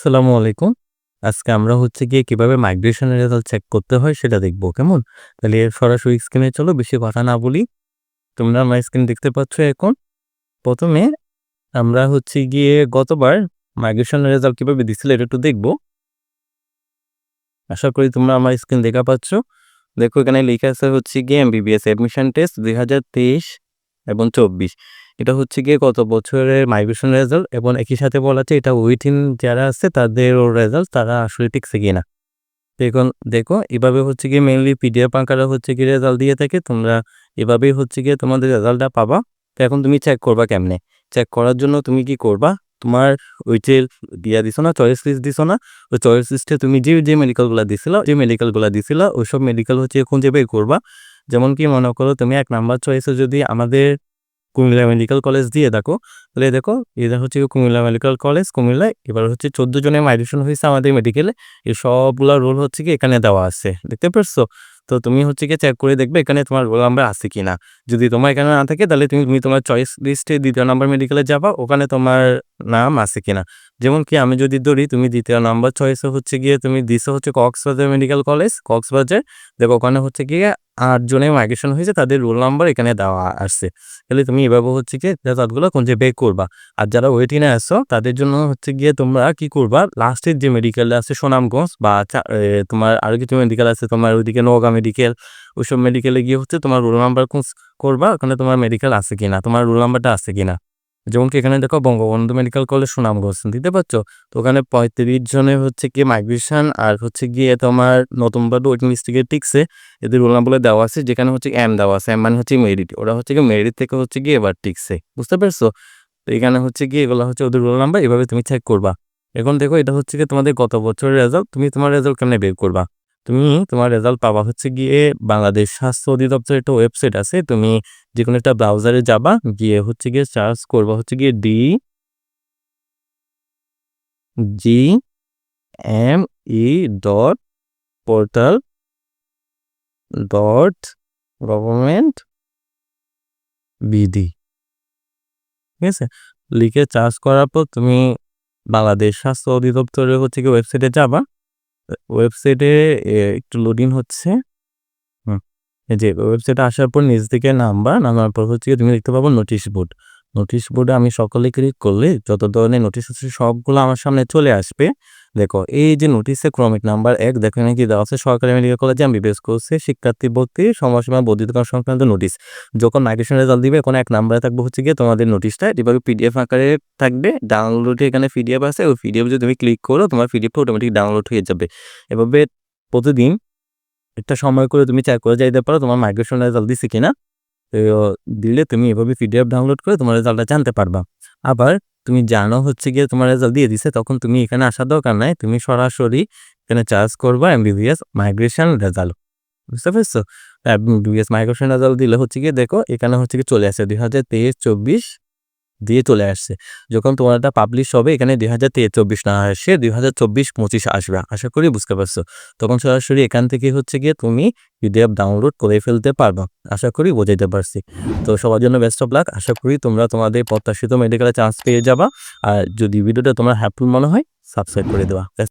আসসালামু আলাইকুম। আজকে আমরা হচ্ছে গিয়ে কিভাবে মাইগ্রেশন এর রেজাল্ট চেক করতে হয় সেটা দেখব। কেমন? তাহলে সরাসরি স্ক্রিনে চলো, বেশি কথা না বলি। তোমরা আমার স্ক্রিন দেখতে পাচ্ছ এখন। ১ম এ আমরা হচ্ছে গিয়ে গতবার মাইগ্রেশন এর রেজাল্ট কিভাবে দিছিল এটা একটু দেখব। আশা করি তোমরা আমার স্ক্রিন দেখা পাচ্ছ। দেখো এখানে লেখা আছে হচ্ছে গিয়ে এমবিবিএস অ্যাডমিশন টেস্ট ২০২৩ এবং ২৪। এটা হচ্ছে গিয়ে গত বছরের মাইগ্রেশন রেজাল্ট এবং একই সাথে বলা আছে এটা ওয়েটিং যারা আছে তাদেরও রেজাল্ট তারা আসলে টিকছে কিনা। এখন দেখো এভাবে হচ্ছে গিয়ে মেইনলি পিডিএফ আকারে হচ্ছে গিয়ে রেজাল্ট দিয়ে থাকে। তোমরা এভাবেই হচ্ছে গিয়ে তোমাদের রেজাল্টটা পাবা। তো এখন তুমি চেক করবা কেমনে? চেক করার জন্য তুমি কি করবা? তোমার ওই যে দিছো না, চয়েস লিস্ট দিছো না? ওই চয়েস লিস্টে তুমি যে মেডিকেলগুলা দিছিলা ওইসব মেডিকেল হচ্ছে খুঁজে বের করবা। যেমন কি মনে করো তুমি ১ নাম্বার চয়েসে যদি আমাদের কুমিল্লা মেডিকেল কলেজ দিয়ে দেখো, তাহলে দেখো এটা হচ্ছে কুমিল্লা মেডিকেল কলেজ কুমিল্লায়। এবার হচ্ছে ১৪ জনের মাইগ্রেশন হয়েছে আমাদের মেডিকেলে। এই সবগুলা রোল হচ্ছে কি এখানে দেওয়া আছে। দেখতে পারছো? তো তুমি হচ্ছে গিয়ে চেক করে দেখবে এখানে তোমার রোল নাম্বার আছে কিনা। যদি তোমার এখানে না থাকে তাহলে তুমি তোমার চয়েস লিস্টে ২য় নাম্বার মেডিকেলে যাবা, ওখানে তোমার নাম আছে কিনা। যেমন কি আমি যদি ধরি তুমি ২য় নাম্বার চয়েসে হচ্ছে গিয়ে তুমি দিছো হচ্ছে কক্সবাজার মেডিকেল কলেজ, কক্সবাজার। দেখো ওখানে হচ্ছে গিয়ে ৮ জনের মাইগ্রেশন হয়েছে, তাদের রোল নাম্বার এখানে দেওয়া আসছে। তাহলে তুমি এভাবে হচ্ছে গিয়ে রেজাল্টগুলো খুঁজে বের করবা। আর যারা ওয়েটিংয়ে আছো তাদের জন্য হচ্ছে গিয়ে তোমরা কি করবা, লাস্টের যে মেডিকেল আছে সুনামগঞ্জ বা তোমার আরো কিছু মেডিকেল আছে তোমার ওইদিকে নওগাঁ মেডিকেল, ওইসব মেডিকেলে গিয়ে হচ্ছে তোমার রোল নাম্বার খোঁজ করবা ওখানে তোমার মেডিকেল আছে কিনা, তোমার রোল নাম্বারটা আছে কিনা। যেমন কি এখানে দেখো বঙ্গবন্ধু মেডিকেল কলেজ সুনামগঞ্জ, দিতে পারছো? তো ওখানে ৩৫ জনের হচ্ছে গিয়ে মাইগ্রেশন আর হচ্ছে গিয়ে তোমার নতুন বাদু ওয়েটিং লিস্ট থেকে টিকছে। এদের রোল নাম্বার দেওয়া আছে, যেখানে হচ্ছে এম দেওয়া আছে। এম মানে হচ্ছে মেরিট, ওরা হচ্ছে গিয়ে মেরিট থেকে হচ্ছে গিয়ে এবার টিকছে। বুঝতে পারছো? তো এখানে হচ্ছে গিয়ে এগুলো হচ্ছে ওদের রোল নাম্বার, এভাবে তুমি চেক করবা। এখন দেখো এটা হচ্ছে গিয়ে তোমাদের গত বছরের রেজাল্ট। তুমি তোমার রেজাল্ট কেমনে বের করবা? তুমি তোমার রেজাল্ট পাবা হচ্ছে গিয়ে বাংলাদেশ স্বাস্থ্য অধিদপ্তরের একটা ওয়েবসাইট আছে। তুমি যেকোনো একটা ব্রাউজারে যাবা, গিয়ে হচ্ছে গিয়ে সার্চ করবা হচ্ছে গিয়ে DGME dot portal dot government BD. ঠিক আছে? লিখে সার্চ করার পর তুমি বাংলাদেশ স্বাস্থ্য অধিদপ্তরের হচ্ছে গিয়ে ওয়েবসাইটে যাবা। ওয়েবসাইটে একটু লোডিং হচ্ছে। হুম, এই যে ওয়েবসাইটে আসার পর নিচ দিকে নামার পর হচ্ছে গিয়ে তুমি দেখতে পাবো নোটিশ বোর্ড। নোটিশ বোর্ডে আমি সকলে ক্লিক করলে যত ধরনের নোটিশ আছে সবগুলো আমার সামনে চলে আসবে। দেখো এই যে নোটিশে ক্রমিক নাম্বার ১ দেখো এখানে কি দেওয়া আছে, সরকারি মেডিকেল কলেজে এমবিবিএস কোর্সে শিক্ষার্থী ভর্তি সময়সীমা বর্ধিতকরণ সংক্রান্ত নোটিশ। যখন মাইগ্রেশন রেজাল্ট দিবে এখন ১ নাম্বারে থাকবে হচ্ছে গিয়ে তোমাদের নোটিশটা। এভাবে পিডিএফ আকারে থাকবে। ডাউনলোডে এখানে পিডিএফ আছে। ওই পিডিএফ যদি তুমি ক্লিক করো তোমার পিডিএফটা অটোমেটিক ডাউনলোড হয়ে যাবে। এভাবে প্রতিদিন একটা সময় করে তুমি চেক করে যাইতে পারো তোমার মাইগ্রেশন রেজাল্ট দিছে কিনা। তো দিলে তুমি এভাবে পিডিএফ ডাউনলোড করে তোমার রেজাল্টটা জানতে পারবা। আবার তুমি জানো হচ্ছে গিয়ে তোমার রেজাল্ট দিয়ে দিছে, তখন তুমি এখানে আসার দরকার নাই। তুমি সরাসরি এখানে সার্চ করবা এমবিবিএস মাইগ্রেশন রেজাল্ট। বুঝতে পেরেছো? এমবিবিএস মাইগ্রেশন রেজাল্ট দিলে হচ্ছে গিয়ে দেখো এখানে হচ্ছে গিয়ে চলে আসে ২০২৩-২৪ দিয়ে চলে আসছে। যখন তোমার এটা পাবলিশ হবে এখানে ২০২৩-২৪ না আসে ২০২৪-২৫ আসবে। আশা করি বুঝতে পারছো। তখন সরাসরি এখান থেকে হচ্ছে গিয়ে তুমি পিডিএফ ডাউনলোড করে ফেলতে পারবা। আশা করি বোঝাইতে পারছি। তো সবার জন্য বেস্ট অফ লাক। আশা করি তোমরা তোমাদের প্রত্যাশিত মেডিকেলে চান্স পেয়ে যাবা। আর যদি ভিডিওটা তোমার হেল্পফুল মনে হয় সাবস্ক্রাইব করে দেওয়া।